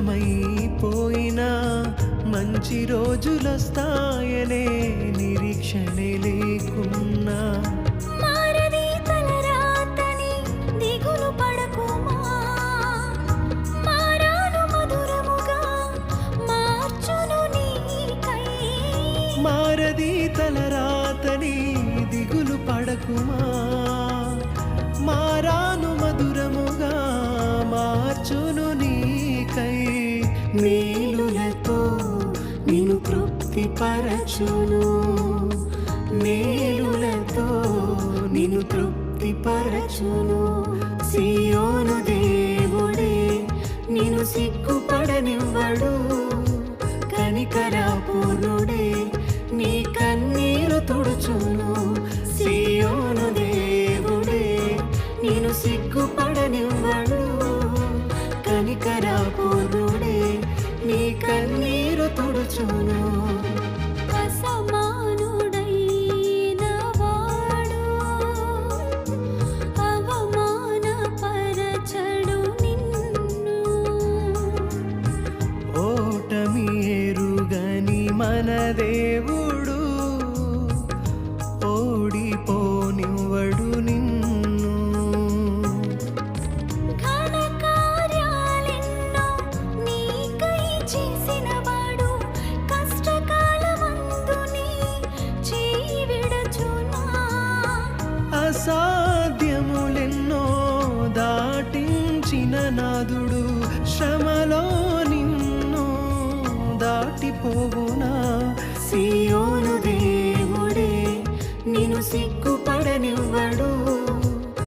దూరమైపోయినా మంచి రోజులొస్తాయనే నిరీక్షణే లేకున్నా మారది తలరాతని దిగులు పడకుమా, మారాను మధురముగా మార్చును నీకై. మారది తలరాతని దిగులు పడకుమా, మారాను మధురముగా మార్చును నీకై. మేలులతో నిన్ను తృప్తిపరచును, మేలులతో నిన్ను తృప్తిపరచును. సియోను దేవుడే నిన్ను సిగ్గుపడనివ్వడు, కనికరపూర్ణుడే నీ కన్నీరు తుడుచును. సియోను దేవుడే నిన్ను సిగ్గుపడనివ్వడు, కనికరపూర్ణుడే నీ కన్నీరు తుడుచును. అసమానుడైన వాడు అవమానపరచడు నిన్ను. ఓటమి ఎరుగని మన దేవుడు ఓడిపోనివ్వడు నిన్ను. ఘన కార్యాలెన్నో నీకై చేసినవాడు కష్టకాలమందు నీ చేయి విడచునా. అసాధ్యములెన్నో దాటించిన నాదుడు శ్రమలో నిన్ను దాటిపోవునా. సియోను దేవుడే నిన్ను సిగ్గుపడనివ్వడు,